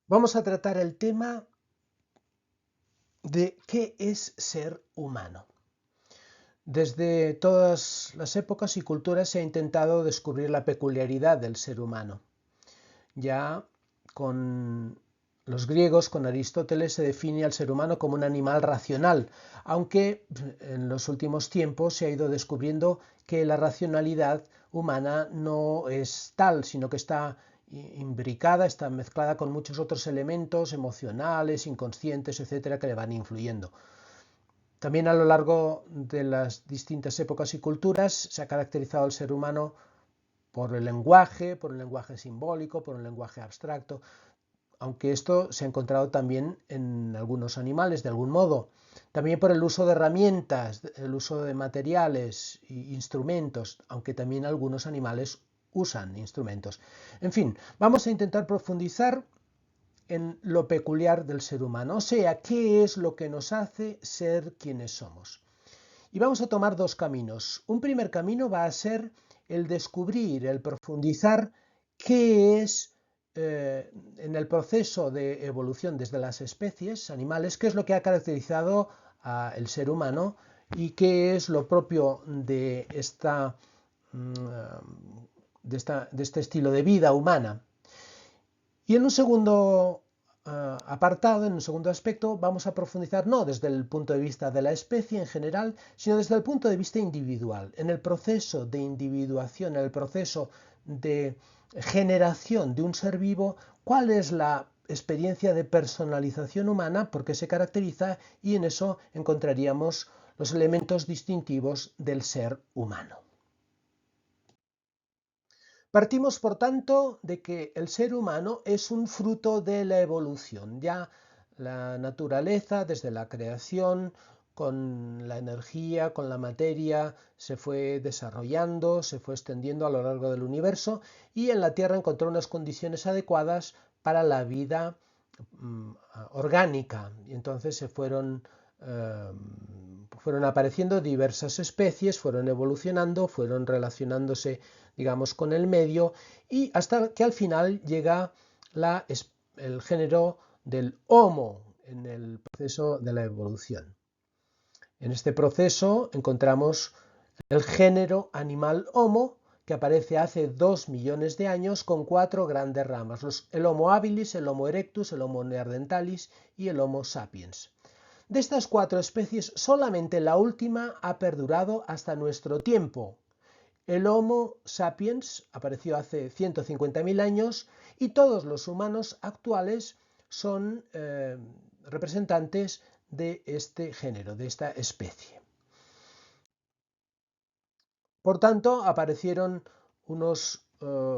Vamos a tratar el tema de qué es ser humano. Desde todas las épocas y culturas se ha intentado descubrir la peculiaridad del ser humano. Ya con los griegos, con Aristóteles, se define al ser humano como un animal racional, aunque en los últimos tiempos se ha ido descubriendo que la racionalidad humana no es tal, sino que está imbricada, está mezclada con muchos otros elementos emocionales, inconscientes, etcétera, que le van influyendo. También a lo largo de las distintas épocas y culturas se ha caracterizado al ser humano por un lenguaje simbólico, por un lenguaje abstracto, aunque esto se ha encontrado también en algunos animales de algún modo. También por el uso de herramientas, el uso de materiales e instrumentos, aunque también algunos animales usan instrumentos. En fin, vamos a intentar profundizar en lo peculiar del ser humano, o sea, qué es lo que nos hace ser quienes somos. Y vamos a tomar dos caminos. Un primer camino va a ser el descubrir, el profundizar qué es en el proceso de evolución desde las especies animales, qué es lo que ha caracterizado al ser humano y qué es lo propio de, de este estilo de vida humana. Y en un segundo apartado, en un segundo aspecto, vamos a profundizar no desde el punto de vista de la especie en general, sino desde el punto de vista individual, en el proceso de individuación, en el proceso de generación de un ser vivo, cuál es la experiencia de personalización humana, por qué se caracteriza, y en eso encontraríamos los elementos distintivos del ser humano. Partimos, por tanto, de que el ser humano es un fruto de la evolución. Ya la naturaleza, desde la creación, con la energía, con la materia, se fue desarrollando, se fue extendiendo a lo largo del universo y en la Tierra encontró unas condiciones adecuadas para la vida orgánica. Y entonces fueron apareciendo diversas especies, fueron evolucionando, fueron relacionándose, digamos, con el medio y hasta que al final llega el género del Homo en el proceso de la evolución. En este proceso encontramos el género animal Homo, que aparece hace 2 millones de años con 4 grandes ramas, el Homo habilis, el Homo erectus, el Homo neanderthalis y el Homo sapiens. De estas 4 especies, solamente la última ha perdurado hasta nuestro tiempo. El Homo sapiens apareció hace 150.000 años y todos los humanos actuales son representantes de este género, de esta especie. Por tanto, aparecieron unos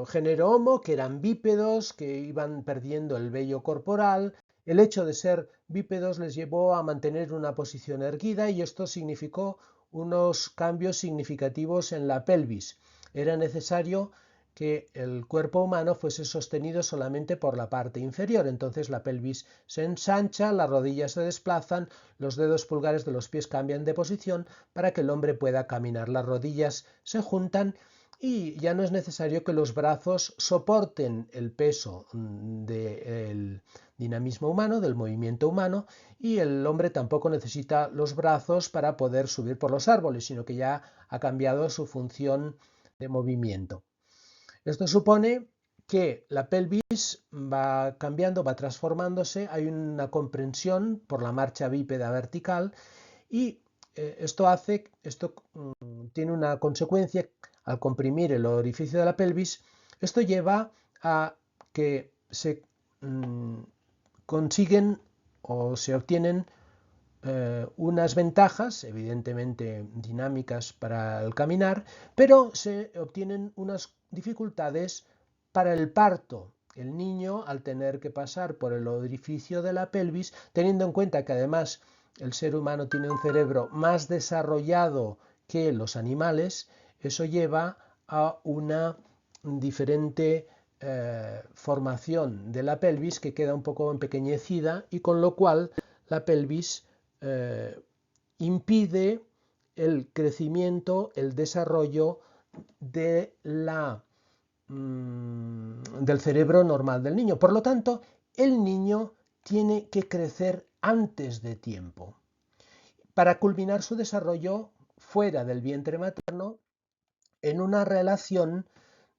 género Homo que eran bípedos, que iban perdiendo el vello corporal. El hecho de ser bípedos les llevó a mantener una posición erguida y esto significó unos cambios significativos en la pelvis. Era necesario que el cuerpo humano fuese sostenido solamente por la parte inferior. Entonces la pelvis se ensancha, las rodillas se desplazan, los dedos pulgares de los pies cambian de posición para que el hombre pueda caminar. Las rodillas se juntan y ya no es necesario que los brazos soporten el peso del dinamismo humano, del movimiento humano, y el hombre tampoco necesita los brazos para poder subir por los árboles, sino que ya ha cambiado su función de movimiento. Esto supone que la pelvis va cambiando, va transformándose, hay una comprensión por la marcha bípeda vertical y esto tiene una consecuencia al comprimir el orificio de la pelvis. Esto lleva a que se consiguen o se obtienen unas ventajas, evidentemente dinámicas para el caminar, pero se obtienen unas dificultades para el parto. El niño, al tener que pasar por el orificio de la pelvis, teniendo en cuenta que además el ser humano tiene un cerebro más desarrollado que los animales, eso lleva a una diferente formación de la pelvis que queda un poco empequeñecida y con lo cual la pelvis impide el crecimiento, el desarrollo del cerebro normal del niño. Por lo tanto, el niño tiene que crecer antes de tiempo para culminar su desarrollo fuera del vientre materno en una relación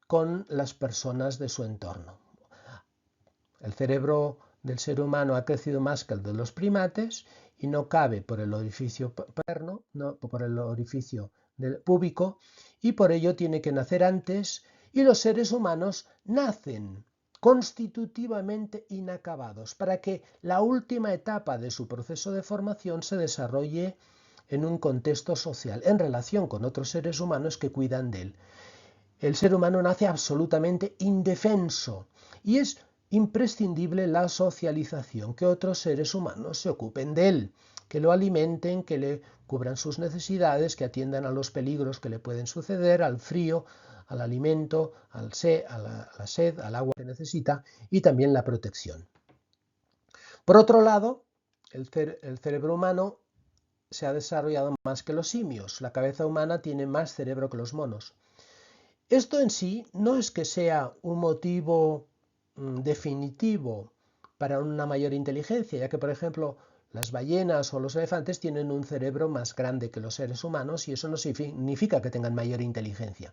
con las personas de su entorno. El cerebro del ser humano ha crecido más que el de los primates y no cabe por el orificio paterno, no, por el orificio del púbico, y por ello tiene que nacer antes, y los seres humanos nacen constitutivamente inacabados para que la última etapa de su proceso de formación se desarrolle en un contexto social, en relación con otros seres humanos que cuidan de él. El ser humano nace absolutamente indefenso y es imprescindible la socialización, que otros seres humanos se ocupen de él, que lo alimenten, que le cubran sus necesidades, que atiendan a los peligros que le pueden suceder, al frío, al alimento, a la sed, al agua que necesita y también la protección. Por otro lado, el cerebro humano se ha desarrollado más que los simios. La cabeza humana tiene más cerebro que los monos. Esto en sí no es que sea un motivo definitivo para una mayor inteligencia, ya que, por ejemplo, las ballenas o los elefantes tienen un cerebro más grande que los seres humanos y eso no significa que tengan mayor inteligencia.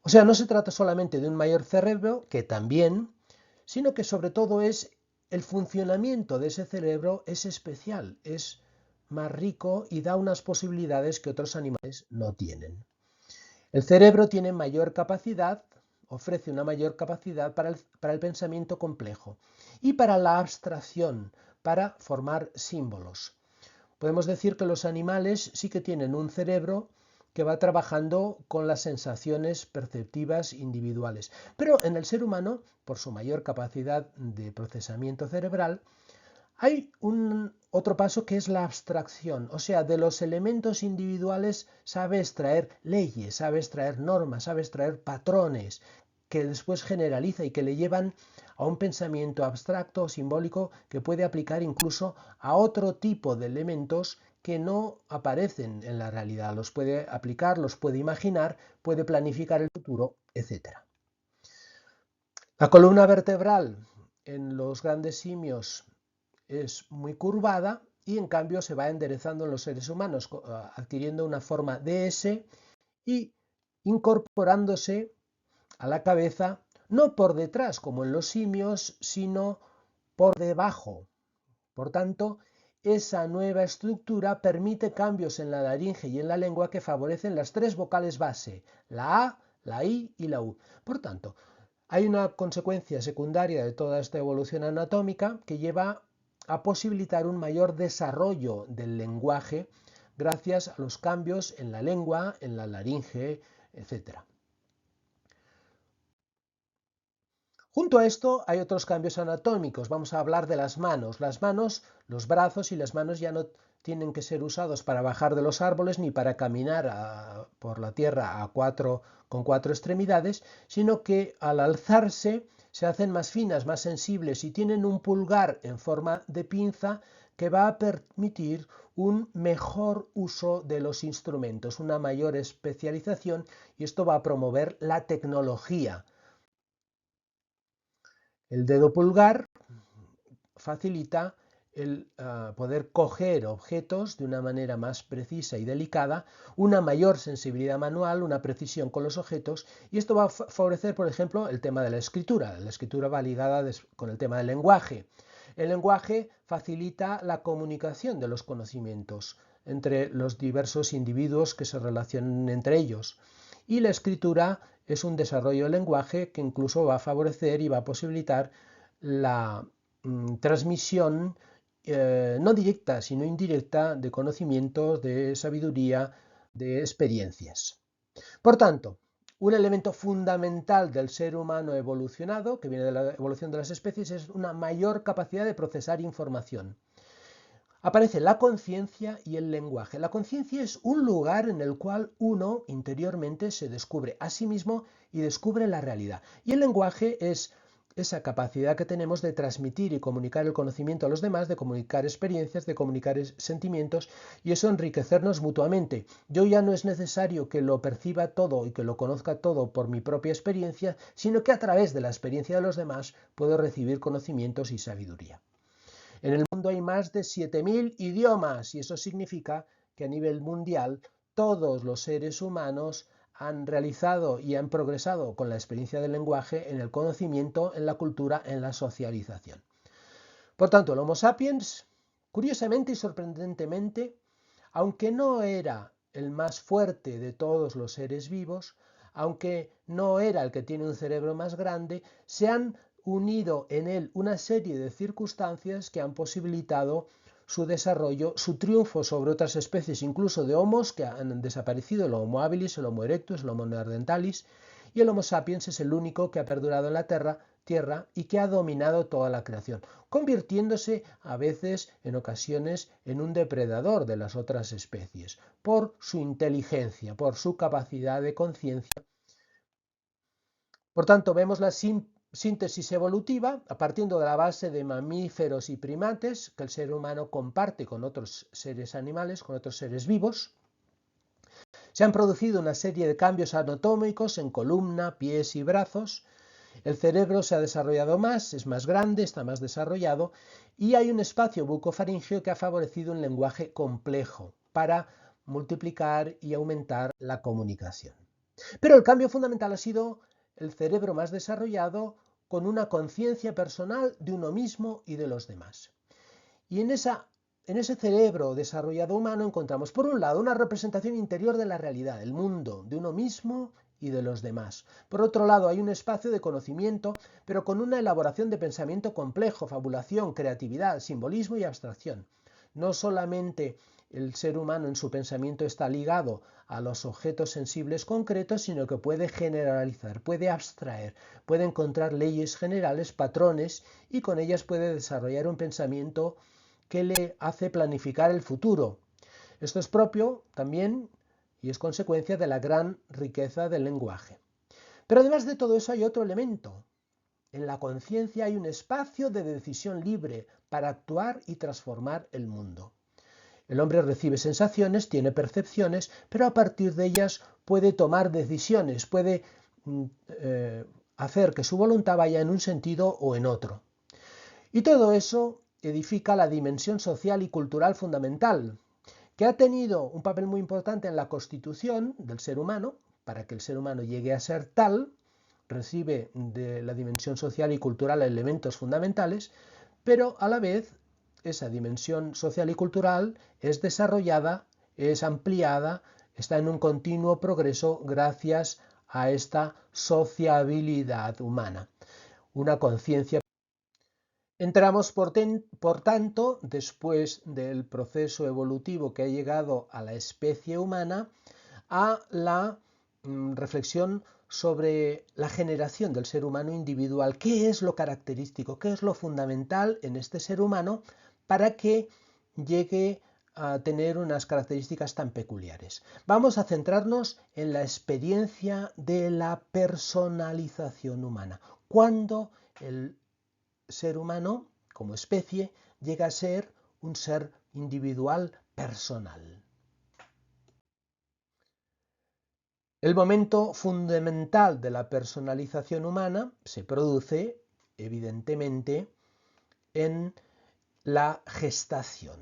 O sea, no se trata solamente de un mayor cerebro, que también, sino que sobre todo es el funcionamiento de ese cerebro es especial, es más rico y da unas posibilidades que otros animales no tienen. El cerebro tiene mayor capacidad, ofrece una mayor capacidad para el pensamiento complejo y para la abstracción, para formar símbolos. Podemos decir que los animales sí que tienen un cerebro que va trabajando con las sensaciones perceptivas individuales. Pero en el ser humano, por su mayor capacidad de procesamiento cerebral, hay otro paso que es la abstracción, o sea, de los elementos individuales sabe extraer leyes, sabe extraer normas, sabe extraer patrones que después generaliza y que le llevan a un pensamiento abstracto o simbólico que puede aplicar incluso a otro tipo de elementos que no aparecen en la realidad. Los puede aplicar, los puede imaginar, puede planificar el futuro, etc. La columna vertebral en los grandes simios es muy curvada y en cambio se va enderezando en los seres humanos, adquiriendo una forma DS y incorporándose a la cabeza no por detrás como en los simios, sino por debajo. Por tanto, esa nueva estructura permite cambios en la laringe y en la lengua que favorecen las tres vocales base, la A, la I y la U. Por tanto, hay una consecuencia secundaria de toda esta evolución anatómica que lleva a posibilitar un mayor desarrollo del lenguaje gracias a los cambios en la lengua, en la laringe, etc. Junto a esto hay otros cambios anatómicos. Vamos a hablar de las manos. Las manos, los brazos y las manos ya no tienen que ser usados para bajar de los árboles ni para caminar por la tierra con cuatro extremidades, sino que al alzarse se hacen más finas, más sensibles y tienen un pulgar en forma de pinza que va a permitir un mejor uso de los instrumentos, una mayor especialización, y esto va a promover la tecnología. El dedo pulgar facilita el poder coger objetos de una manera más precisa y delicada, una mayor sensibilidad manual, una precisión con los objetos, y esto va a favorecer, por ejemplo, el tema de la escritura. La escritura va ligada con el tema del lenguaje. El lenguaje facilita la comunicación de los conocimientos entre los diversos individuos que se relacionan entre ellos. Y la escritura es un desarrollo del lenguaje que incluso va a favorecer y va a posibilitar la transmisión no directa, sino indirecta de conocimientos, de sabiduría, de experiencias. Por tanto, un elemento fundamental del ser humano evolucionado, que viene de la evolución de las especies, es una mayor capacidad de procesar información. Aparece la conciencia y el lenguaje. La conciencia es un lugar en el cual uno interiormente se descubre a sí mismo y descubre la realidad. Y el lenguaje es esa capacidad que tenemos de transmitir y comunicar el conocimiento a los demás, de comunicar experiencias, de comunicar sentimientos y eso enriquecernos mutuamente. Yo ya no es necesario que lo perciba todo y que lo conozca todo por mi propia experiencia, sino que a través de la experiencia de los demás puedo recibir conocimientos y sabiduría. En el mundo hay más de 7.000 idiomas y eso significa que a nivel mundial todos los seres humanos han realizado y han progresado con la experiencia del lenguaje en el conocimiento, en la cultura, en la socialización. Por tanto, el Homo sapiens, curiosamente y sorprendentemente, aunque no era el más fuerte de todos los seres vivos, aunque no era el que tiene un cerebro más grande, se han unido en él una serie de circunstancias que han posibilitado su desarrollo, su triunfo sobre otras especies, incluso de homos que han desaparecido, el Homo habilis, el Homo erectus, el Homo neanderthalis, y el Homo sapiens es el único que ha perdurado en la Tierra y que ha dominado toda la creación, convirtiéndose a veces, en ocasiones, en un depredador de las otras especies, por su inteligencia, por su capacidad de conciencia. Por tanto, vemos la síntesis evolutiva, a partir de la base de mamíferos y primates, que el ser humano comparte con otros seres animales, con otros seres vivos. Se han producido una serie de cambios anatómicos en columna, pies y brazos. El cerebro se ha desarrollado más, es más grande, está más desarrollado y hay un espacio bucofaríngeo que ha favorecido un lenguaje complejo para multiplicar y aumentar la comunicación. Pero el cambio fundamental ha sido el cerebro más desarrollado con una conciencia personal de uno mismo y de los demás. Y en ese cerebro desarrollado humano encontramos, por un lado, una representación interior de la realidad, el mundo, de uno mismo y de los demás. Por otro lado, hay un espacio de conocimiento, pero con una elaboración de pensamiento complejo, fabulación, creatividad, simbolismo y abstracción. No solamente el ser humano en su pensamiento está ligado a los objetos sensibles concretos, sino que puede generalizar, puede abstraer, puede encontrar leyes generales, patrones, y con ellas puede desarrollar un pensamiento que le hace planificar el futuro. Esto es propio también y es consecuencia de la gran riqueza del lenguaje. Pero además de todo eso hay otro elemento. En la conciencia hay un espacio de decisión libre para actuar y transformar el mundo. El hombre recibe sensaciones, tiene percepciones, pero a partir de ellas puede tomar decisiones, puede hacer que su voluntad vaya en un sentido o en otro. Y todo eso edifica la dimensión social y cultural fundamental, que ha tenido un papel muy importante en la constitución del ser humano, para que el ser humano llegue a ser tal, recibe de la dimensión social y cultural elementos fundamentales, pero a la vez esa dimensión social y cultural es desarrollada, es ampliada, está en un continuo progreso gracias a esta sociabilidad humana, una conciencia. Entramos, por tanto, después del proceso evolutivo que ha llegado a la especie humana, a la reflexión sobre la generación del ser humano individual. ¿Qué es lo característico? ¿Qué es lo fundamental en este ser humano para que llegue a tener unas características tan peculiares? Vamos a centrarnos en la experiencia de la personalización humana. ¿Cuándo el ser humano, como especie, llega a ser un ser individual personal? El momento fundamental de la personalización humana se produce, evidentemente, en la gestación.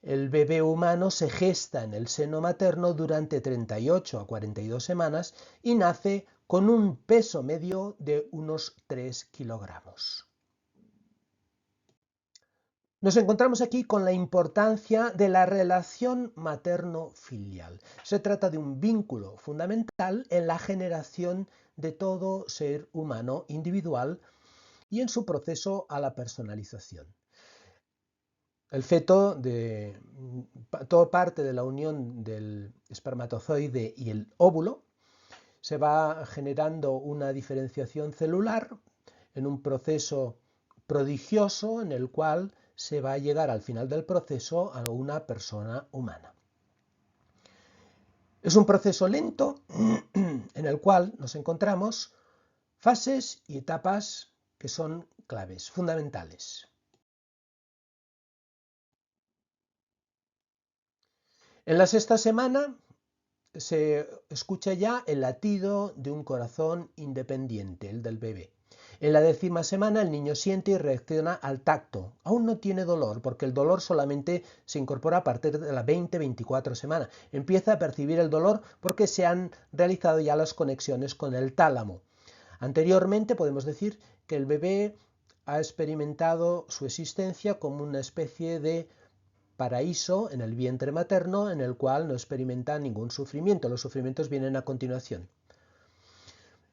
El bebé humano se gesta en el seno materno durante 38 a 42 semanas y nace con un peso medio de unos 3 kilogramos. Nos encontramos aquí con la importancia de la relación materno-filial. Se trata de un vínculo fundamental en la generación de todo ser humano individual y en su proceso a la personalización. El feto, toda parte de la unión del espermatozoide y el óvulo, se va generando una diferenciación celular en un proceso prodigioso en el cual se va a llegar al final del proceso a una persona humana. Es un proceso lento en el cual nos encontramos fases y etapas que son claves, fundamentales. En la sexta semana se escucha ya el latido de un corazón independiente, el del bebé. En la 10ª semana el niño siente y reacciona al tacto. Aún no tiene dolor, porque el dolor solamente se incorpora a partir de la 20-24 semana. Empieza a percibir el dolor porque se han realizado ya las conexiones con el tálamo. Anteriormente podemos decir que el bebé ha experimentado su existencia como una especie de paraíso en el vientre materno en el cual no experimenta ningún sufrimiento. Los sufrimientos vienen a continuación.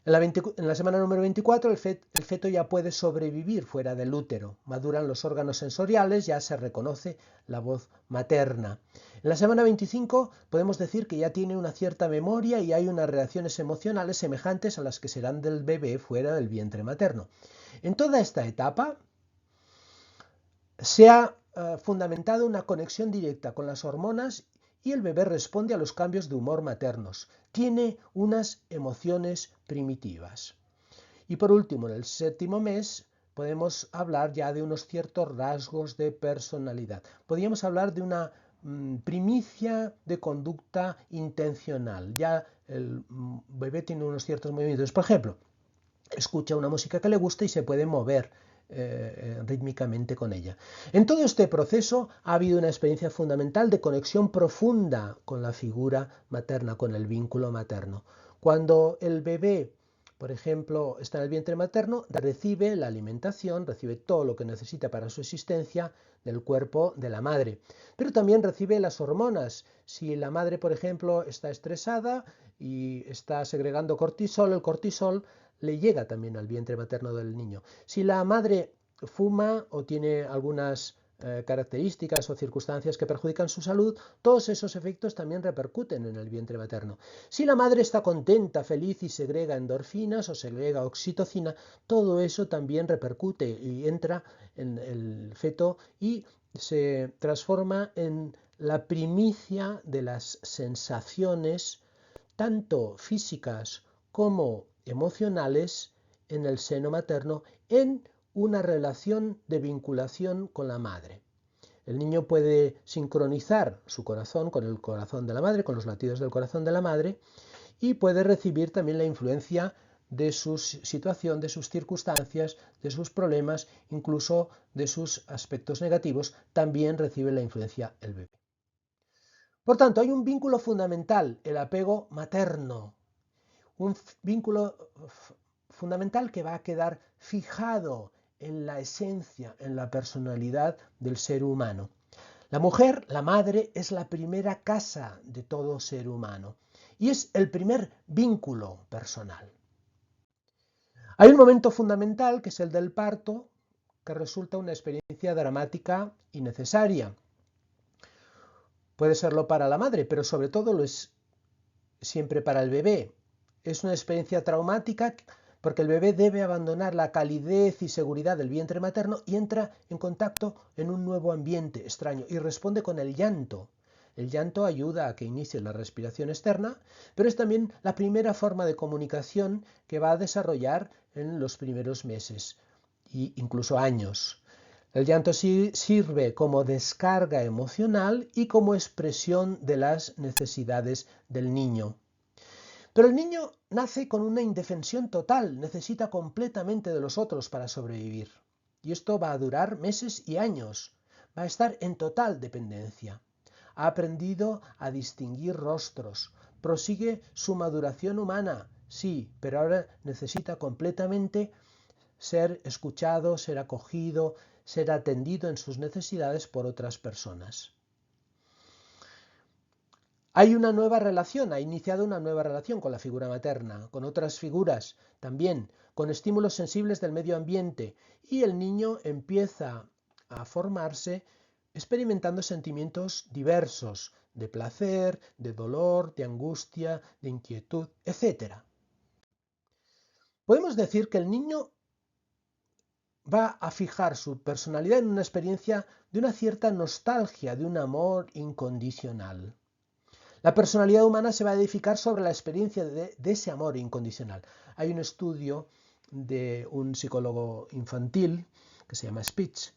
En la semana número 24 el feto ya puede sobrevivir fuera del útero. Maduran los órganos sensoriales, ya se reconoce la voz materna. En la semana 25 podemos decir que ya tiene una cierta memoria y hay unas reacciones emocionales semejantes a las que serán del bebé fuera del vientre materno. En toda esta etapa se ha fundamentado una conexión directa con las hormonas y el bebé responde a los cambios de humor maternos. Tiene unas emociones primitivas. Y por último, en el 7º mes podemos hablar ya de unos ciertos rasgos de personalidad. Podríamos hablar de una primicia de conducta intencional. Ya el bebé tiene unos ciertos movimientos. Por ejemplo, escucha una música que le gusta y se puede mover rítmicamente con ella. En todo este proceso ha habido una experiencia fundamental de conexión profunda con la figura materna, con el vínculo materno. Cuando el bebé, por ejemplo, está en el vientre materno, recibe la alimentación, recibe todo lo que necesita para su existencia del cuerpo de la madre, pero también recibe las hormonas. Si la madre, por ejemplo, está estresada y está segregando cortisol, el cortisol le llega también al vientre materno del niño. Si la madre fuma o tiene algunas características o circunstancias que perjudican su salud, todos esos efectos también repercuten en el vientre materno. Si la madre está contenta, feliz y segrega endorfinas o segrega oxitocina, todo eso también repercute y entra en el feto y se transforma en la primicia de las sensaciones, tanto físicas como emocionales, en el seno materno, en una relación de vinculación con la madre. El niño puede sincronizar su corazón con el corazón de la madre, con los latidos del corazón de la madre, y puede recibir también la influencia de su situación, de sus circunstancias, de sus problemas, incluso de sus aspectos negativos, también recibe la influencia el bebé. Por tanto, hay un vínculo fundamental, el apego materno, un vínculo fundamental que va a quedar fijado en la esencia, en la personalidad del ser humano. La mujer, la madre, es la primera casa de todo ser humano y es el primer vínculo personal. Hay un momento fundamental que es el del parto, que resulta una experiencia dramática y necesaria. Puede serlo para la madre, pero sobre todo lo es siempre para el bebé. Es una experiencia traumática porque el bebé debe abandonar la calidez y seguridad del vientre materno y entra en contacto en un nuevo ambiente extraño y responde con el llanto. El llanto ayuda a que inicie la respiración externa, pero es también la primera forma de comunicación que va a desarrollar en los primeros meses e incluso años. El llanto sirve como descarga emocional y como expresión de las necesidades del niño. Pero el niño nace con una indefensión total, necesita completamente de los otros para sobrevivir. Y esto va a durar meses y años. Va a estar en total dependencia. Ha aprendido a distinguir rostros. Prosigue su maduración humana, sí, pero ahora necesita completamente ser escuchado, ser acogido, ser atendido en sus necesidades por otras personas. Hay una nueva relación, ha iniciado una nueva relación con la figura materna, con otras figuras también, con estímulos sensibles del medio ambiente, y el niño empieza a formarse experimentando sentimientos diversos, de placer, de dolor, de angustia, de inquietud, etc. Podemos decir que el niño va a fijar su personalidad en una experiencia de una cierta nostalgia, de un amor incondicional. La personalidad humana se va a edificar sobre la experiencia de ese amor incondicional. Hay un estudio de un psicólogo infantil que se llama Spitz,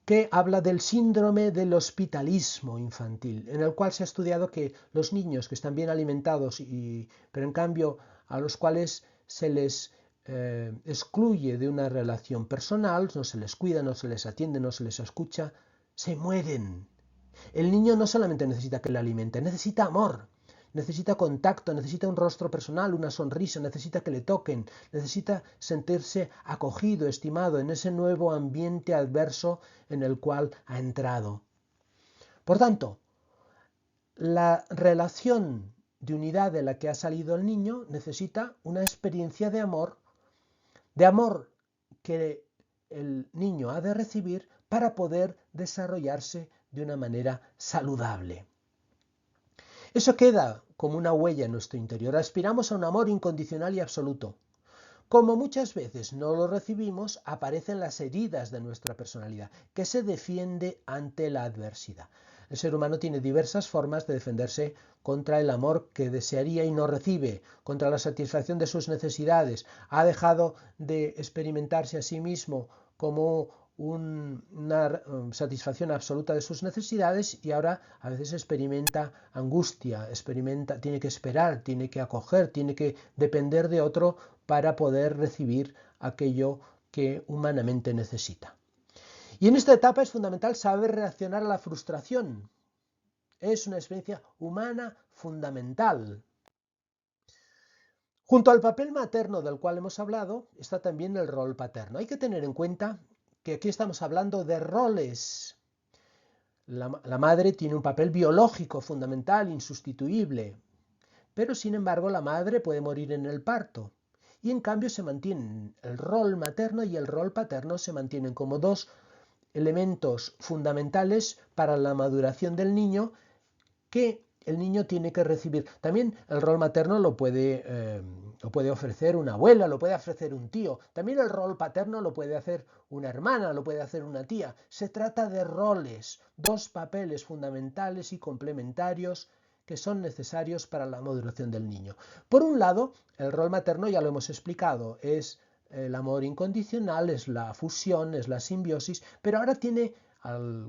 que habla del síndrome del hospitalismo infantil, en el cual se ha estudiado que los niños que están bien alimentados, pero en cambio a los cuales se les excluye de una relación personal, no se les cuida, no se les atiende, no se les escucha, se mueren. El niño no solamente necesita que le alimente, necesita amor, necesita contacto, necesita un rostro personal, una sonrisa, necesita que le toquen, necesita sentirse acogido, estimado en ese nuevo ambiente adverso en el cual ha entrado. Por tanto, la relación de unidad de la que ha salido el niño necesita una experiencia de amor que el niño ha de recibir para poder desarrollarse de una manera saludable. Eso queda como una huella en nuestro interior. Aspiramos a un amor incondicional y absoluto. Como muchas veces no lo recibimos, aparecen las heridas de nuestra personalidad, que se defiende ante la adversidad. El ser humano tiene diversas formas de defenderse contra el amor que desearía y no recibe, contra la satisfacción de sus necesidades. Ha dejado de experimentarse a sí mismo como una satisfacción absoluta de sus necesidades y ahora a veces experimenta angustia, tiene que esperar, tiene que acoger, tiene que depender de otro para poder recibir aquello que humanamente necesita. Y en esta etapa es fundamental saber reaccionar a la frustración. Es una experiencia humana fundamental. Junto al papel materno del cual hemos hablado, está también el rol paterno. Hay que tener en cuenta que aquí estamos hablando de roles. La madre tiene un papel biológico fundamental, insustituible, pero sin embargo la madre puede morir en el parto. Y en cambio se mantienen el rol materno y el rol paterno se mantienen como dos elementos fundamentales para la maduración del niño que el niño tiene que recibir. También el rol materno lo puede ofrecer una abuela, lo puede ofrecer un tío. También el rol paterno lo puede hacer una hermana, lo puede hacer una tía. Se trata de roles, dos papeles fundamentales y complementarios que son necesarios para la maduración del niño. Por un lado, el rol materno ya lo hemos explicado, es el amor incondicional, es la fusión, es la simbiosis, pero ahora tiene,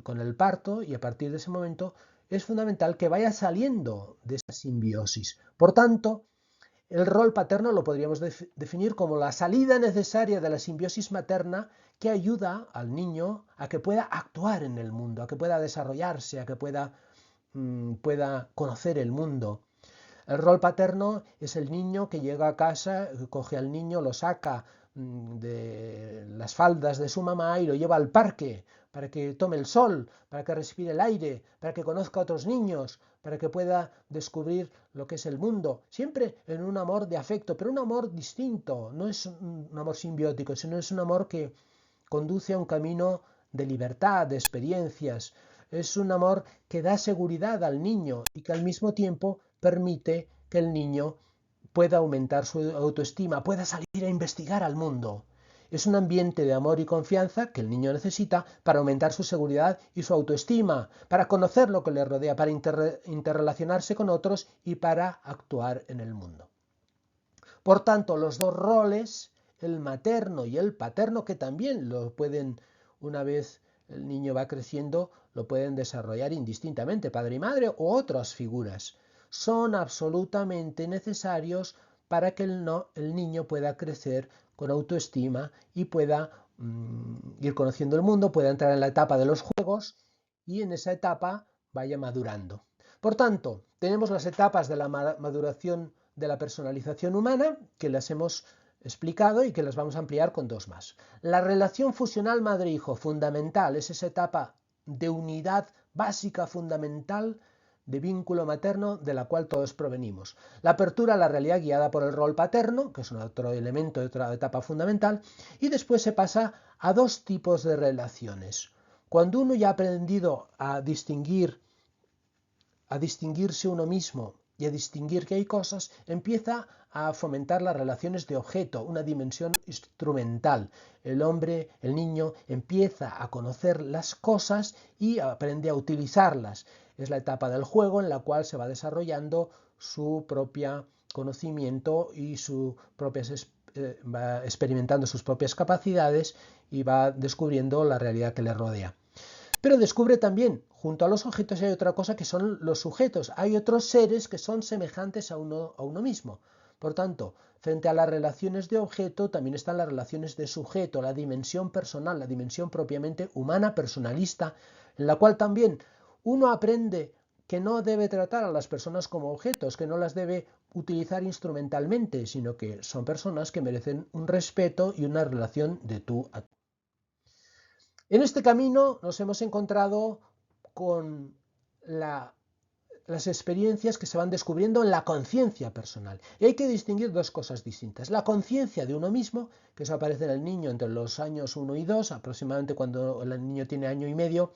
con el parto y a partir de ese momento, es fundamental que vaya saliendo de esa simbiosis. Por tanto, el rol paterno lo podríamos definir como la salida necesaria de la simbiosis materna que ayuda al niño a que pueda actuar en el mundo, a que pueda desarrollarse, a que pueda conocer el mundo. El rol paterno es el niño que llega a casa, coge al niño, lo saca de las faldas de su mamá y lo lleva al parque para que tome el sol, para que respire el aire, para que conozca a otros niños, para que pueda descubrir lo que es el mundo, siempre en un amor de afecto, pero un amor distinto, no es un amor simbiótico, sino es un amor que conduce a un camino de libertad, de experiencias. Es un amor que da seguridad al niño y que al mismo tiempo permite que el niño pueda aumentar su autoestima, pueda salir a investigar al mundo. Es un ambiente de amor y confianza que el niño necesita para aumentar su seguridad y su autoestima, para conocer lo que le rodea, para interrelacionarse con otros y para actuar en el mundo. Por tanto, los dos roles, el materno y el paterno, que también lo pueden, una vez el niño va creciendo, lo pueden desarrollar indistintamente, padre y madre u otras figuras, son absolutamente necesarios para que el niño pueda crecer con autoestima y pueda ir conociendo el mundo, pueda entrar en la etapa de los juegos y en esa etapa vaya madurando. Por tanto, tenemos las etapas de la maduración de la personalización humana, que las hemos explicado y que las vamos a ampliar con dos más. La relación fusional madre-hijo, fundamental, es esa etapa de unidad básica fundamental de vínculo materno de la cual todos provenimos. La apertura a la realidad guiada por el rol paterno, que es otro elemento, otra etapa fundamental, y después se pasa a dos tipos de relaciones. Cuando uno ya ha aprendido a distinguirse uno mismo y a distinguir que hay cosas, empieza a fomentar las relaciones de objeto, una dimensión instrumental. El hombre, el niño, empieza a conocer las cosas y aprende a utilizarlas. Es la etapa del juego en la cual se va desarrollando su propio conocimiento y sus propias va experimentando sus propias capacidades y va descubriendo la realidad que le rodea. Pero descubre también, junto a los objetos hay otra cosa que son los sujetos. Hay otros seres que son semejantes a uno mismo. Por tanto, frente a las relaciones de objeto, también están las relaciones de sujeto, la dimensión personal, la dimensión propiamente humana, personalista, en la cual también uno aprende que no debe tratar a las personas como objetos, que no las debe utilizar instrumentalmente, sino que son personas que merecen un respeto y una relación de tú a tú. En este camino nos hemos encontrado con las experiencias que se van descubriendo en la conciencia personal. Y hay que distinguir dos cosas distintas. La conciencia de uno mismo, que eso aparece en el niño entre los años 1 y 2, aproximadamente cuando el niño tiene año y medio,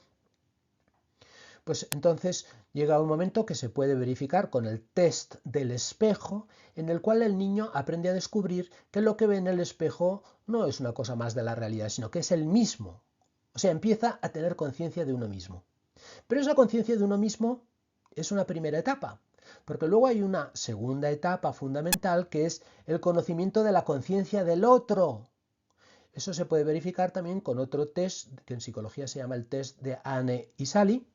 pues entonces llega un momento que se puede verificar con el test del espejo, en el cual el niño aprende a descubrir que lo que ve en el espejo no es una cosa más de la realidad, sino que es el mismo. O sea, empieza a tener conciencia de uno mismo. Pero esa conciencia de uno mismo es una primera etapa, porque luego hay una segunda etapa fundamental que es el conocimiento de la conciencia del otro. Eso se puede verificar también con otro test que en psicología se llama el test de Anne y Sally.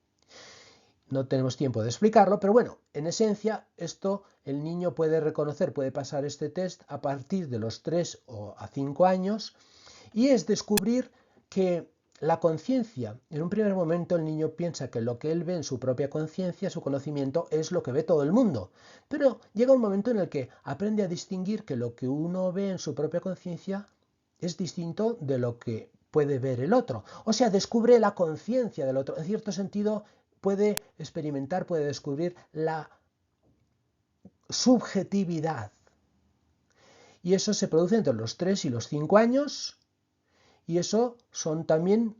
No tenemos tiempo de explicarlo, pero bueno, en esencia esto el niño puede reconocer, puede pasar este test a partir de los 3 o a 5 años y es descubrir que la conciencia, en un primer momento el niño piensa que lo que él ve en su propia conciencia, su conocimiento, es lo que ve todo el mundo. Pero llega un momento en el que aprende a distinguir que lo que uno ve en su propia conciencia es distinto de lo que puede ver el otro. O sea, descubre la conciencia del otro. En cierto sentido, puede experimentar, puede descubrir la subjetividad. Y eso se produce entre los 3 y los 5 años. Y eso son también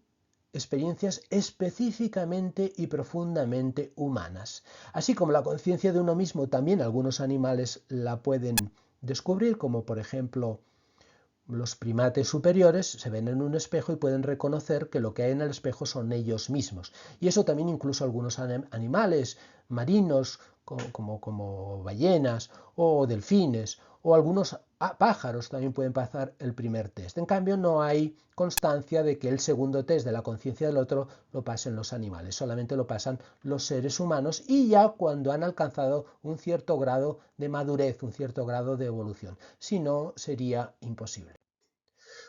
experiencias específicamente y profundamente humanas. Así como la conciencia de uno mismo, también algunos animales la pueden descubrir, como por ejemplo los primates superiores se ven en un espejo y pueden reconocer que lo que hay en el espejo son ellos mismos. Y eso también incluso algunos animales marinos, como ballenas o delfines, o algunos pájaros también pueden pasar el primer test. En cambio, no hay constancia de que el segundo test de la conciencia del otro lo pasen los animales, solamente lo pasan los seres humanos y ya cuando han alcanzado un cierto grado de madurez, un cierto grado de evolución. Si no, sería imposible.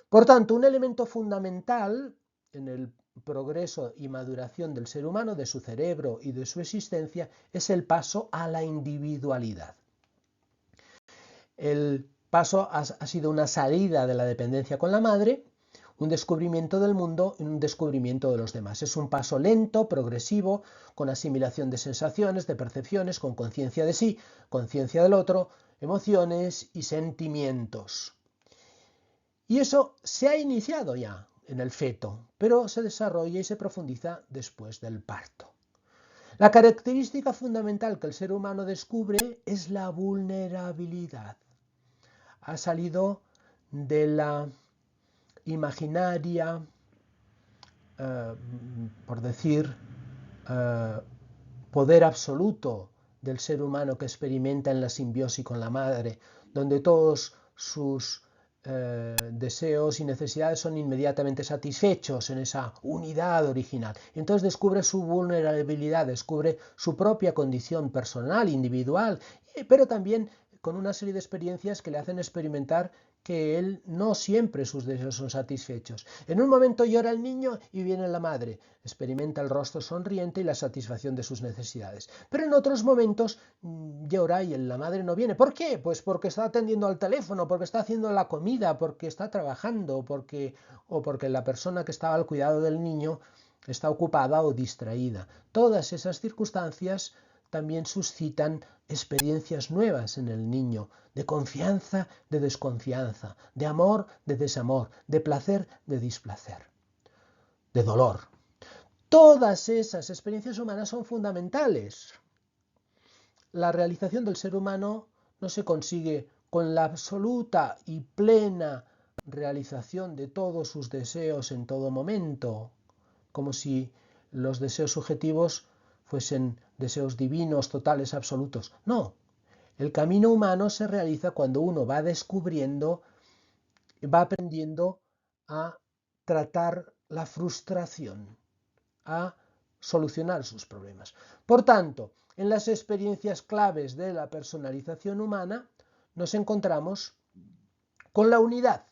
Por tanto, un elemento fundamental en el progreso y maduración del ser humano, de su cerebro y de su existencia, es el paso a la individualidad. El paso ha sido una salida de la dependencia con la madre, un descubrimiento del mundo y un descubrimiento de los demás. Es un paso lento, progresivo, con asimilación de sensaciones, de percepciones, con conciencia de sí, conciencia del otro, emociones y sentimientos. Y eso se ha iniciado ya en el feto, pero se desarrolla y se profundiza después del parto. La característica fundamental que el ser humano descubre es la vulnerabilidad. Ha salido de la imaginaria, por decir, poder absoluto del ser humano que experimenta en la simbiosis con la madre, donde todos sus deseos y necesidades son inmediatamente satisfechos en esa unidad original. Entonces descubre su vulnerabilidad, descubre su propia condición personal, individual, pero también con una serie de experiencias que le hacen experimentar que él no siempre sus deseos son satisfechos. En un momento llora el niño y viene la madre, experimenta el rostro sonriente y la satisfacción de sus necesidades. Pero en otros momentos llora y la madre no viene. ¿Por qué? Pues porque está atendiendo al teléfono, porque está haciendo la comida, porque está trabajando, o porque la persona que estaba al cuidado del niño está ocupada o distraída. Todas esas circunstancias también suscitan experiencias nuevas en el niño, de confianza, de desconfianza, de amor, de desamor, de placer, de displacer, de dolor. Todas esas experiencias humanas son fundamentales. La realización del ser humano no se consigue con la absoluta y plena realización de todos sus deseos en todo momento, como si los deseos subjetivos fuesen deseos divinos, totales, absolutos. No, el camino humano se realiza cuando uno va descubriendo va aprendiendo a tratar la frustración, a solucionar sus problemas. Por tanto, en las experiencias claves de la personalización humana nos encontramos con la unidad.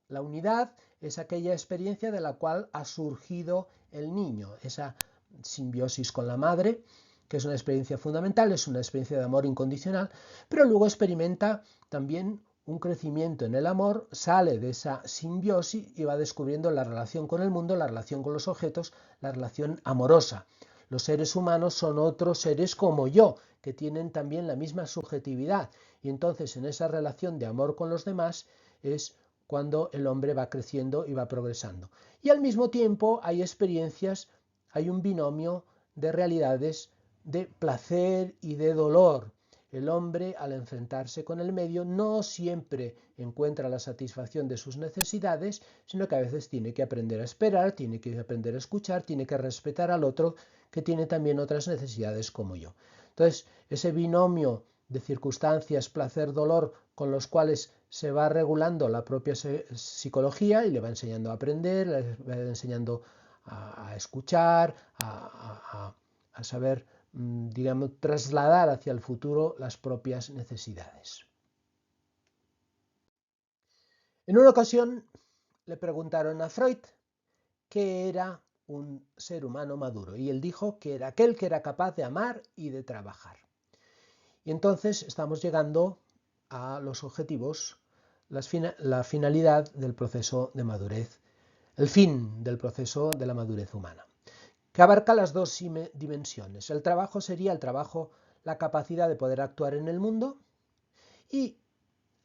La unidad es aquella experiencia de la cual ha surgido el niño, esa simbiosis con la madre, que es una experiencia fundamental, es una experiencia de amor incondicional, pero luego experimenta también un crecimiento en el amor, sale de esa simbiosis y va descubriendo la relación con el mundo, la relación con los objetos, la relación amorosa. Los seres humanos son otros seres como yo, que tienen también la misma subjetividad, y entonces en esa relación de amor con los demás es cuando el hombre va creciendo y va progresando. Y al mismo tiempo hay experiencias, hay un binomio de realidades de placer y de dolor. El hombre, al enfrentarse con el medio, no siempre encuentra la satisfacción de sus necesidades, sino que a veces tiene que aprender a esperar, tiene que aprender a escuchar, tiene que respetar al otro, que tiene también otras necesidades como yo. Entonces, ese binomio de circunstancias, placer, dolor, con los cuales se va regulando la propia psicología y le va enseñando a aprender, le va enseñando a escuchar, a saber, digamos, trasladar hacia el futuro las propias necesidades. En una ocasión le preguntaron a Freud qué era un ser humano maduro y él dijo que era aquel que era capaz de amar y de trabajar. Y entonces estamos llegando a los objetivos, la finalidad del proceso de madurez, el fin del proceso de la madurez humana, que abarca las dos dimensiones. El trabajo sería el trabajo, la capacidad de poder actuar en el mundo, y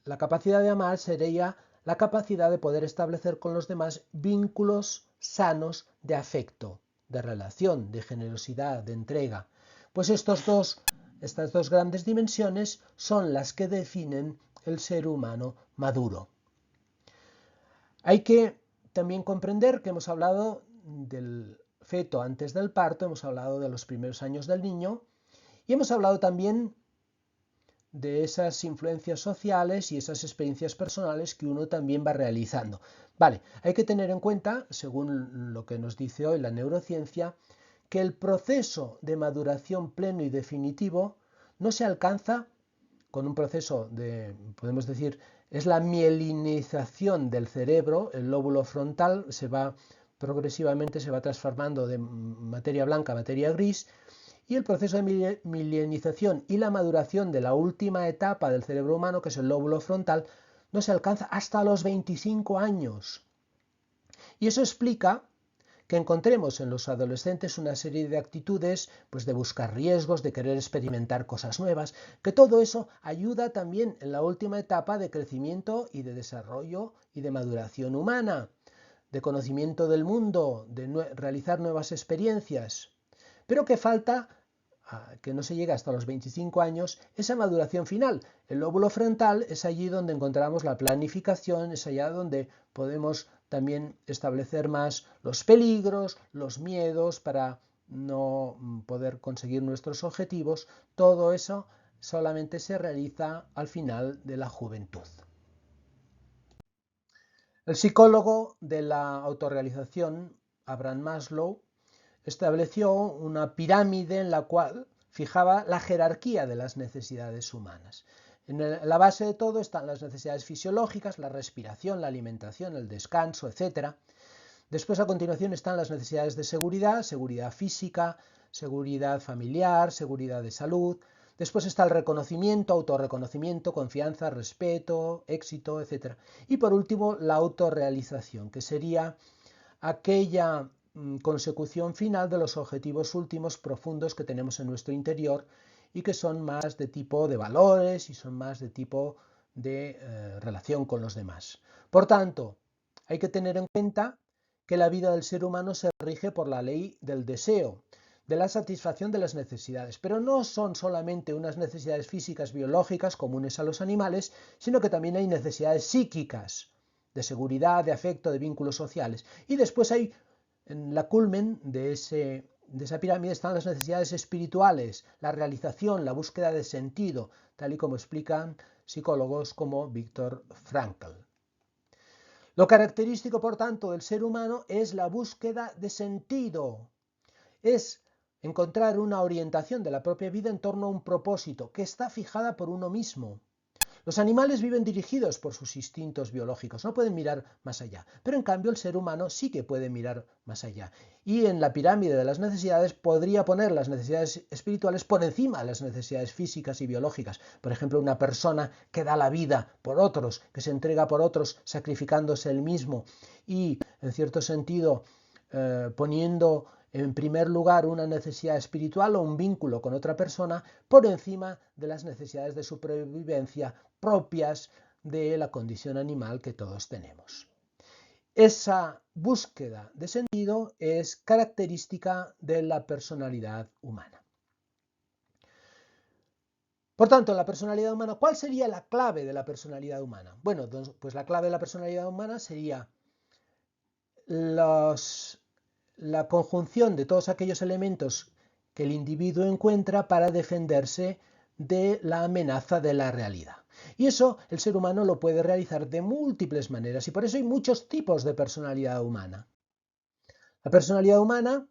la capacidad de amar sería la capacidad de poder establecer con los demás vínculos sanos de afecto, de relación, de generosidad, de entrega. Pues estas dos grandes dimensiones son las que definen el ser humano maduro. Hay que también comprender que hemos hablado del feto antes del parto, hemos hablado de los primeros años del niño y hemos hablado también de esas influencias sociales y esas experiencias personales que uno también va realizando. Vale, hay que tener en cuenta, según lo que nos dice hoy la neurociencia, que el proceso de maduración pleno y definitivo no se alcanza con un proceso de, podemos decir, es la mielinización del cerebro, el lóbulo frontal progresivamente se va transformando de materia blanca a materia gris, y el proceso de milenización y la maduración de la última etapa del cerebro humano, que es el lóbulo frontal, no se alcanza hasta los 25 años. Y eso explica que encontremos en los adolescentes una serie de actitudes, pues de buscar riesgos, de querer experimentar cosas nuevas, que todo eso ayuda también en la última etapa de crecimiento y de desarrollo y de maduración humana, de conocimiento del mundo, de realizar nuevas experiencias, pero que falta, que no se llega hasta los 25 años, esa maduración final. El lóbulo frontal es allí donde encontramos la planificación, es allá donde podemos también establecer más los peligros, los miedos para no poder conseguir nuestros objetivos. Todo eso solamente se realiza al final de la juventud. El psicólogo de la autorrealización, Abraham Maslow, estableció una pirámide en la cual fijaba la jerarquía de las necesidades humanas. En la base de todo están las necesidades fisiológicas, la respiración, la alimentación, el descanso, etc. Después, a continuación, están las necesidades de seguridad, seguridad física, seguridad familiar, seguridad de salud. Después está el reconocimiento, autorreconocimiento, confianza, respeto, éxito, etc. Y por último, la autorrealización, que sería aquella consecución final de los objetivos últimos profundos que tenemos en nuestro interior y que son más de tipo de valores y son más de tipo de relación con los demás. Por tanto, hay que tener en cuenta que la vida del ser humano se rige por la ley del deseo, de la satisfacción de las necesidades, pero no son solamente unas necesidades físicas biológicas comunes a los animales, sino que también hay necesidades psíquicas, de seguridad, de afecto, de vínculos sociales. Y después hay, en la culmen de esa pirámide están las necesidades espirituales, la realización, la búsqueda de sentido, tal y como explican psicólogos como Viktor Frankl. Lo característico, por tanto, del ser humano es la búsqueda de sentido. Es encontrar una orientación de la propia vida en torno a un propósito que está fijada por uno mismo. Los animales viven dirigidos por sus instintos biológicos, no pueden mirar más allá, pero en cambio el ser humano sí que puede mirar más allá. Y en la pirámide de las necesidades podría poner las necesidades espirituales por encima de las necesidades físicas y biológicas. Por ejemplo, una persona que da la vida por otros, que se entrega por otros sacrificándose él mismo y, en cierto sentido, poniendo en primer lugar una necesidad espiritual o un vínculo con otra persona por encima de las necesidades de supervivencia propias de la condición animal que todos tenemos. Esa búsqueda de sentido es característica de la personalidad humana. Por tanto, la personalidad humana, ¿cuál sería la clave de la personalidad humana? Bueno, pues la clave de la personalidad humana sería la conjunción de todos aquellos elementos que el individuo encuentra para defenderse de la amenaza de la realidad. Y eso el ser humano lo puede realizar de múltiples maneras y por eso hay muchos tipos de personalidad humana. La personalidad humana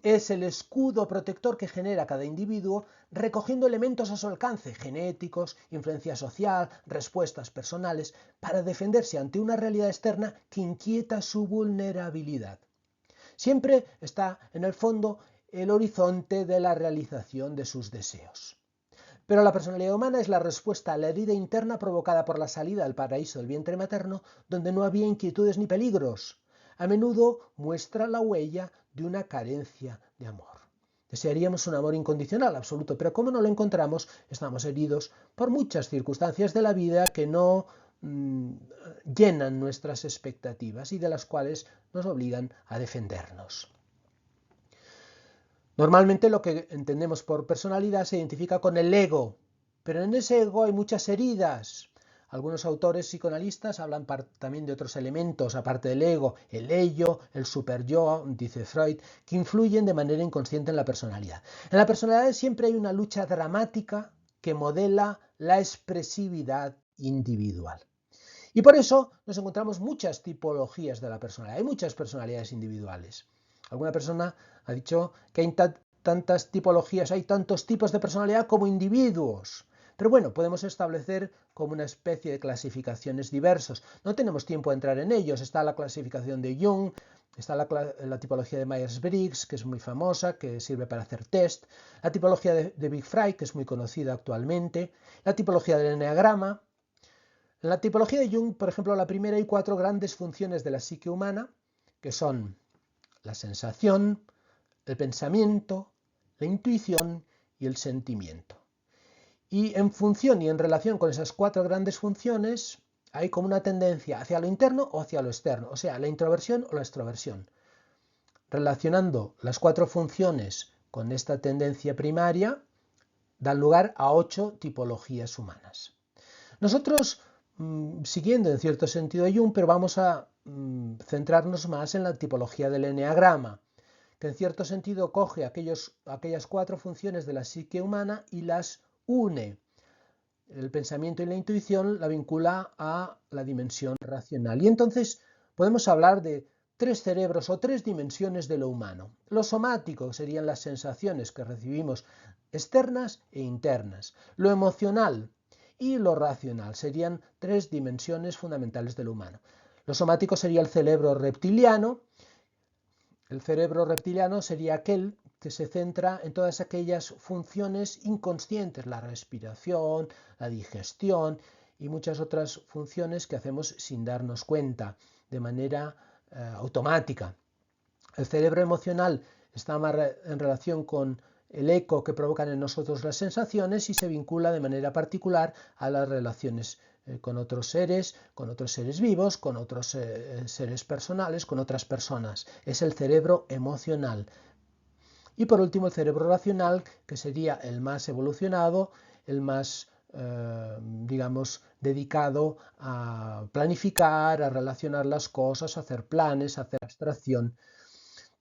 es el escudo protector que genera cada individuo recogiendo elementos a su alcance, genéticos, influencia social, respuestas personales, para defenderse ante una realidad externa que inquieta su vulnerabilidad. Siempre está en el fondo el horizonte de la realización de sus deseos. Pero la personalidad humana es la respuesta a la herida interna provocada por la salida del paraíso del vientre materno, donde no había inquietudes ni peligros. A menudo muestra la huella de una carencia de amor. Desearíamos un amor incondicional, absoluto, pero como no lo encontramos, estamos heridos por muchas circunstancias de la vida que no llenan nuestras expectativas y de las cuales nos obligan a defendernos. Normalmente lo que entendemos por personalidad se identifica con el ego, pero en ese ego hay muchas heridas. Algunos autores psicoanalistas hablan también de otros elementos, aparte del ego, el ello, el superyo, dice Freud, que influyen de manera inconsciente en la personalidad. En la personalidad siempre hay una lucha dramática que modela la expresividad individual. Y por eso nos encontramos muchas tipologías de la personalidad. Hay muchas personalidades individuales. Alguna persona ha dicho que hay tantas tipologías, hay tantos tipos de personalidad como individuos. Pero bueno, podemos establecer como una especie de clasificaciones diversos. No tenemos tiempo a entrar en ellos. Está la clasificación de Jung, está la tipología de Myers-Briggs, que es muy famosa, que sirve para hacer test. La tipología de Big Fry, que es muy conocida actualmente. La tipología del eneagrama. En la tipología de Jung, por ejemplo, la primera hay 4 grandes funciones de la psique humana, que son la sensación, el pensamiento, la intuición y el sentimiento. Y en función y en relación con esas 4 grandes funciones, hay como una tendencia hacia lo interno o hacia lo externo, o sea, la introversión o la extroversión. Relacionando las 4 funciones con esta tendencia primaria, dan lugar a 8 tipologías humanas. Nosotros siguiendo en cierto sentido a Jung, pero vamos a centrarnos más en la tipología del eneagrama, que en cierto sentido coge aquellas 4 funciones de la psique humana y las une. El pensamiento y la intuición la vincula a la dimensión racional. Y entonces podemos hablar de 3 cerebros o 3 dimensiones de lo humano. Lo somático serían las sensaciones que recibimos externas e internas. Lo emocional y lo racional serían 3 dimensiones fundamentales de lo humano. Lo somático sería el cerebro reptiliano. El cerebro reptiliano sería aquel que se centra en todas aquellas funciones inconscientes, la respiración, la digestión y muchas otras funciones que hacemos sin darnos cuenta, de manera automática. El cerebro emocional está más en relación con el eco que provocan en nosotros las sensaciones y se vincula de manera particular a las relaciones con otros seres vivos, con otros seres personales, con otras personas. Es el cerebro emocional. Y por último el cerebro racional, que sería el más evolucionado, el más, digamos, dedicado a planificar, a relacionar las cosas, a hacer planes, a hacer abstracción.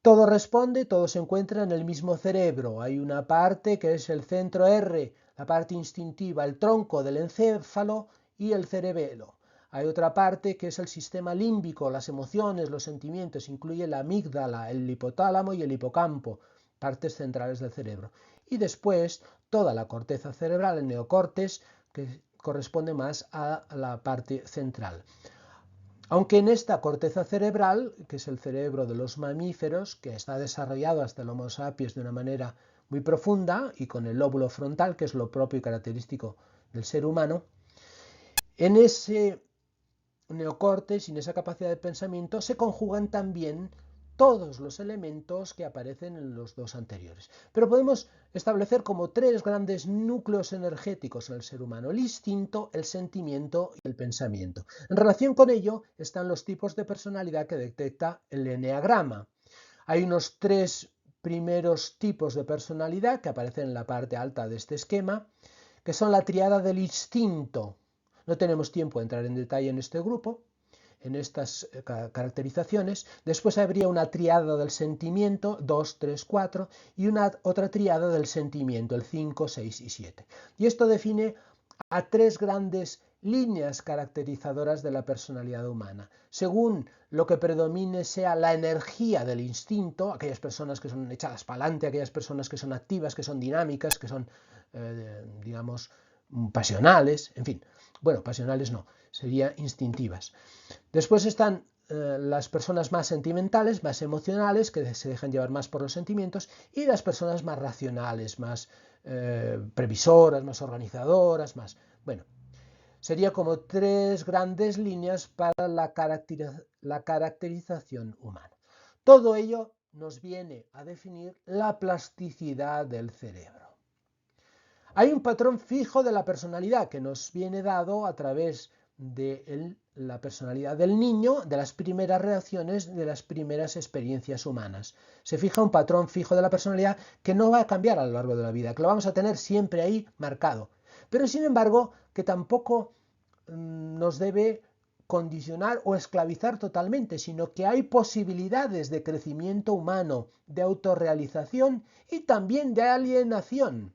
Todo responde, todo se encuentra en el mismo cerebro. Hay una parte que es el centro R, la parte instintiva, el tronco del encéfalo y el cerebelo. Hay otra parte que es el sistema límbico, las emociones, los sentimientos, incluye la amígdala, el hipotálamo y el hipocampo, partes centrales del cerebro. Y después toda la corteza cerebral, el neocortes, que corresponde más a la parte central. Aunque en esta corteza cerebral, que es el cerebro de los mamíferos, que está desarrollado hasta el Homo sapiens de una manera muy profunda y con el lóbulo frontal, que es lo propio y característico del ser humano, en ese neocortes y en esa capacidad de pensamiento se conjugan también todos los elementos que aparecen en los dos anteriores. Pero podemos establecer como tres grandes núcleos energéticos en el ser humano: el instinto, el sentimiento y el pensamiento. En relación con ello están los tipos de personalidad que detecta el eneagrama. Hay unos tres primeros tipos de personalidad que aparecen en la parte alta de este esquema, que son la tríada del instinto. No tenemos tiempo de entrar en detalle en este grupo, en estas caracterizaciones. Después habría una tríada del sentimiento, 2, 3, 4, y una otra tríada del sentimiento, el 5, 6 y 7. Y esto define a tres grandes líneas caracterizadoras de la personalidad humana. Según lo que predomine sea la energía del instinto, aquellas personas que son echadas para adelante, aquellas personas que son activas, que son dinámicas, que son, digamos, pasionales, en fin. Bueno, pasionales no, serían instintivas. Después están las personas más sentimentales, más emocionales, que se dejan llevar más por los sentimientos, y las personas más racionales, más previsoras, más organizadoras, más... Bueno, sería como tres grandes líneas para la caracterización humana. Todo ello nos viene a definir la plasticidad del cerebro. Hay un patrón fijo de la personalidad que nos viene dado a través de la personalidad del niño, de las primeras reacciones, de las primeras experiencias humanas. Se fija un patrón fijo de la personalidad que no va a cambiar a lo largo de la vida, que lo vamos a tener siempre ahí marcado. Pero sin embargo, que tampoco nos debe condicionar o esclavizar totalmente, sino que hay posibilidades de crecimiento humano, de autorrealización y también de alienación.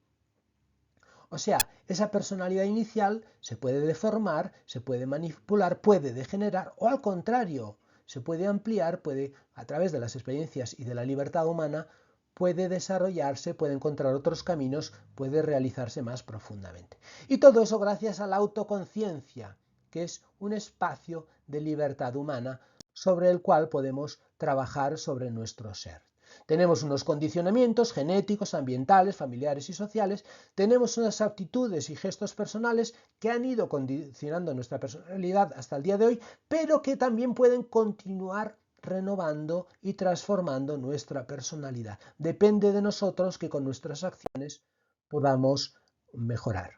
O sea, esa personalidad inicial se puede deformar, se puede manipular, puede degenerar, o al contrario, se puede ampliar, puede, a través de las experiencias y de la libertad humana, puede desarrollarse, puede encontrar otros caminos, puede realizarse más profundamente. Y todo eso gracias a la autoconciencia, que es un espacio de libertad humana sobre el cual podemos trabajar sobre nuestro ser. Tenemos unos condicionamientos genéticos, ambientales, familiares y sociales, tenemos unas aptitudes y gestos personales que han ido condicionando nuestra personalidad hasta el día de hoy, pero que también pueden continuar renovando y transformando nuestra personalidad. Depende de nosotros que con nuestras acciones podamos mejorar.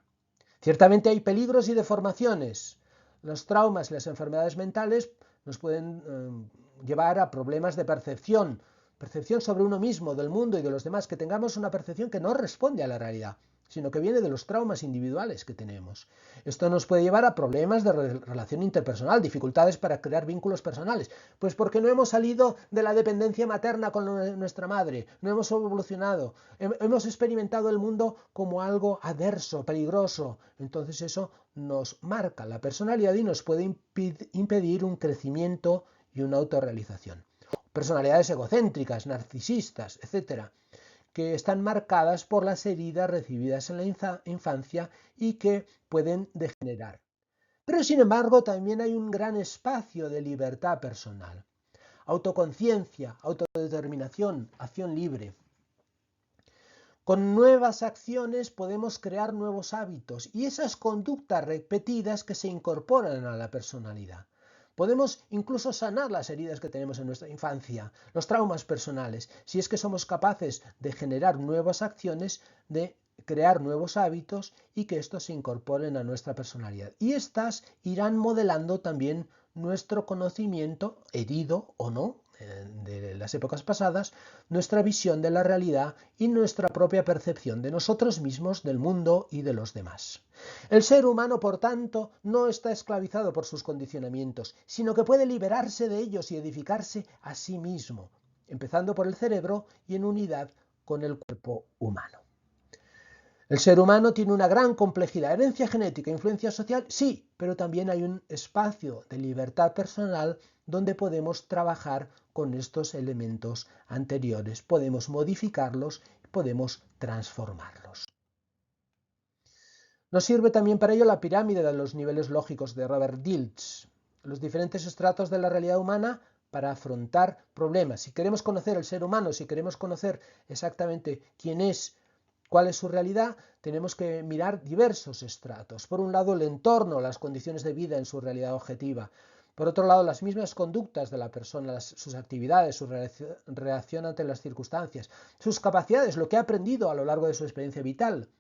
Ciertamente hay peligros y deformaciones. Los traumas y las enfermedades mentales nos pueden llevar a problemas de percepción sobre uno mismo, del mundo y de los demás, que tengamos una percepción que no responde a la realidad, sino que viene de los traumas individuales que tenemos. Esto nos puede llevar a problemas de relación interpersonal, dificultades para crear vínculos personales, pues porque no hemos salido de la dependencia materna con nuestra madre, no hemos evolucionado, hemos experimentado el mundo como algo adverso, peligroso. Entonces eso nos marca la personalidad y nos puede impedir un crecimiento y una autorrealización. Personalidades egocéntricas, narcisistas, etcétera, que están marcadas por las heridas recibidas en la infancia y que pueden degenerar. Pero sin embargo también hay un gran espacio de libertad personal. Autoconciencia, autodeterminación, acción libre. Con nuevas acciones podemos crear nuevos hábitos y esas conductas repetidas que se incorporan a la personalidad. Podemos incluso sanar las heridas que tenemos en nuestra infancia, los traumas personales, si es que somos capaces de generar nuevas acciones, de crear nuevos hábitos y que estos se incorporen a nuestra personalidad. Y estas irán modelando también nuestro conocimiento, herido o no, de las épocas pasadas, nuestra visión de la realidad y nuestra propia percepción de nosotros mismos, del mundo y de los demás. El ser humano, por tanto, no está esclavizado por sus condicionamientos, sino que puede liberarse de ellos y edificarse a sí mismo, empezando por el cerebro y en unidad con el cuerpo humano. El ser humano tiene una gran complejidad, herencia genética, influencia social, sí, pero también hay un espacio de libertad personal donde podemos trabajar con estos elementos anteriores, podemos modificarlos, podemos transformarlos. Nos sirve también para ello la pirámide de los niveles lógicos de Robert Dilts, los diferentes estratos de la realidad humana para afrontar problemas. Si queremos conocer el ser humano, si queremos conocer exactamente quién es, cuál es su realidad, tenemos que mirar diversos estratos. Por un lado, el entorno, las condiciones de vida en su realidad objetiva. Por otro lado, las mismas conductas de la persona, sus actividades, su reacción ante las circunstancias, sus capacidades, lo que ha aprendido a lo largo de su experiencia vital,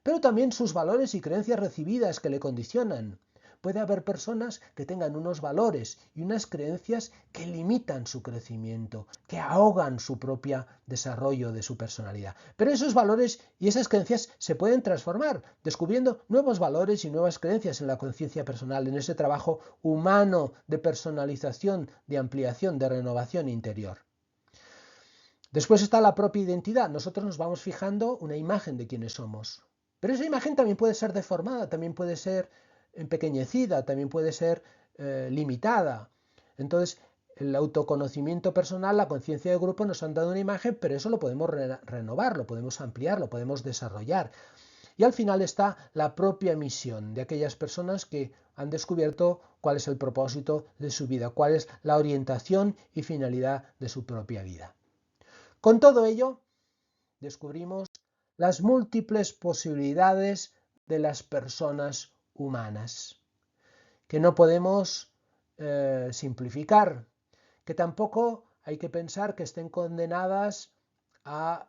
pero también sus valores y creencias recibidas que le condicionan. Puede haber personas que tengan unos valores y unas creencias que limitan su crecimiento, que ahogan su propio desarrollo de su personalidad. Pero esos valores y esas creencias se pueden transformar, descubriendo nuevos valores y nuevas creencias en la conciencia personal, en ese trabajo humano de personalización, de ampliación, de renovación interior. Después está la propia identidad. Nosotros nos vamos fijando una imagen de quiénes somos. Pero esa imagen también puede ser deformada, también puede ser empequeñecida, también puede ser limitada. Entonces, el autoconocimiento personal, la conciencia de grupo nos han dado una imagen, pero eso lo podemos renovar, lo podemos ampliar, lo podemos desarrollar. Y al final está la propia misión de aquellas personas que han descubierto cuál es el propósito de su vida, cuál es la orientación y finalidad de su propia vida. Con todo ello, descubrimos las múltiples posibilidades de las personas humanas, que no podemos simplificar, que tampoco hay que pensar que estén condenadas a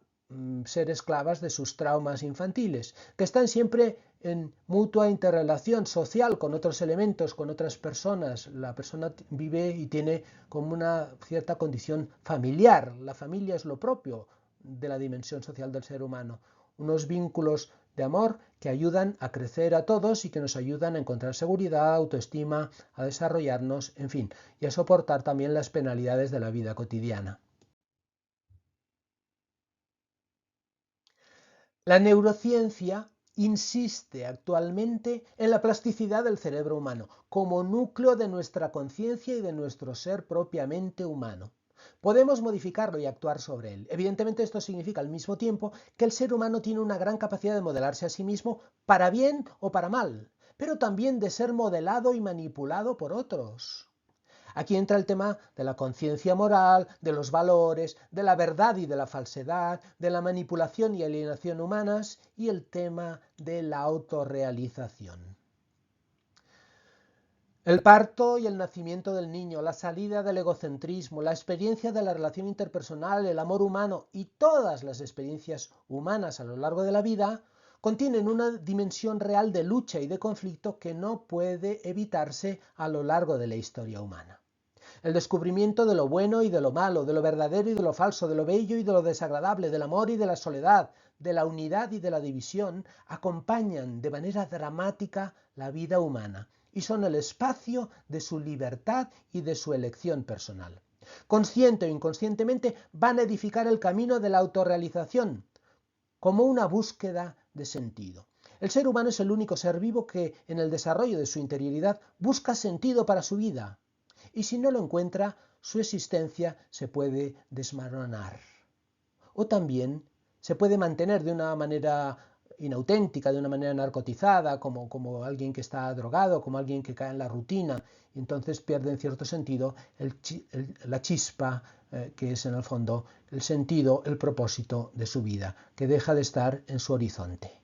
ser esclavas de sus traumas infantiles, que están siempre en mutua interrelación social con otros elementos, con otras personas. La persona vive y tiene como una cierta condición familiar. La familia es lo propio de la dimensión social del ser humano. Unos vínculos de amor que ayudan a crecer a todos y que nos ayudan a encontrar seguridad, autoestima, a desarrollarnos, en fin, y a soportar también las penalidades de la vida cotidiana. La neurociencia insiste actualmente en la plasticidad del cerebro humano como núcleo de nuestra conciencia y de nuestro ser propiamente humano. Podemos modificarlo y actuar sobre él. Evidentemente esto significa al mismo tiempo que el ser humano tiene una gran capacidad de modelarse a sí mismo para bien o para mal, pero también de ser modelado y manipulado por otros. Aquí entra el tema de la conciencia moral, de los valores, de la verdad y de la falsedad, de la manipulación y alienación humanas y el tema de la autorrealización. El parto y el nacimiento del niño, la salida del egocentrismo, la experiencia de la relación interpersonal, el amor humano y todas las experiencias humanas a lo largo de la vida contienen una dimensión real de lucha y de conflicto que no puede evitarse a lo largo de la historia humana. El descubrimiento de lo bueno y de lo malo, de lo verdadero y de lo falso, de lo bello y de lo desagradable, del amor y de la soledad, de la unidad y de la división, acompañan de manera dramática la vida humana y son el espacio de su libertad y de su elección personal. Consciente o inconscientemente van a edificar el camino de la autorrealización como una búsqueda de sentido. El ser humano es el único ser vivo que, en el desarrollo de su interioridad, busca sentido para su vida. Y si no lo encuentra, su existencia se puede desmoronar. O también se puede mantener de una manera inauténtica, de una manera narcotizada, como alguien que está drogado, como alguien que cae en la rutina. Y entonces pierde en cierto sentido la chispa, que es en el fondo el sentido, el propósito de su vida, que deja de estar en su horizonte.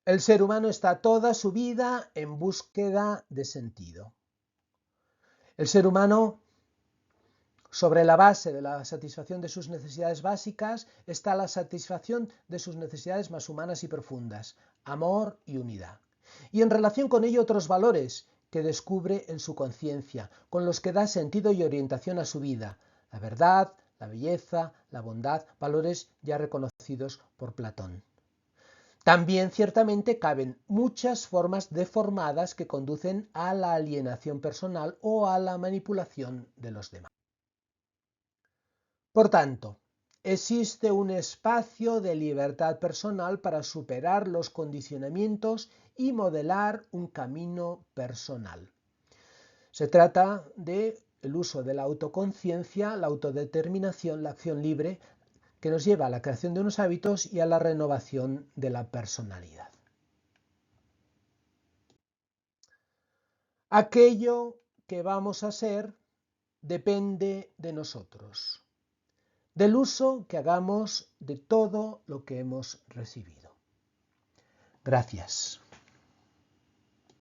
El ser humano está toda su vida en búsqueda de sentido. El ser humano, sobre la base de la satisfacción de sus necesidades básicas, está la satisfacción de sus necesidades más humanas y profundas, amor y unidad. Y en relación con ello otros valores que descubre en su conciencia, con los que da sentido y orientación a su vida, la verdad, la belleza, la bondad, valores ya reconocidos por Platón. También ciertamente caben muchas formas deformadas que conducen a la alienación personal o a la manipulación de los demás. Por tanto, existe un espacio de libertad personal para superar los condicionamientos y modelar un camino personal. Se trata del uso de la autoconciencia, la autodeterminación, la acción libre, que nos lleva a la creación de unos hábitos y a la renovación de la personalidad. Aquello que vamos a ser depende de nosotros, del uso que hagamos de todo lo que hemos recibido. Gracias.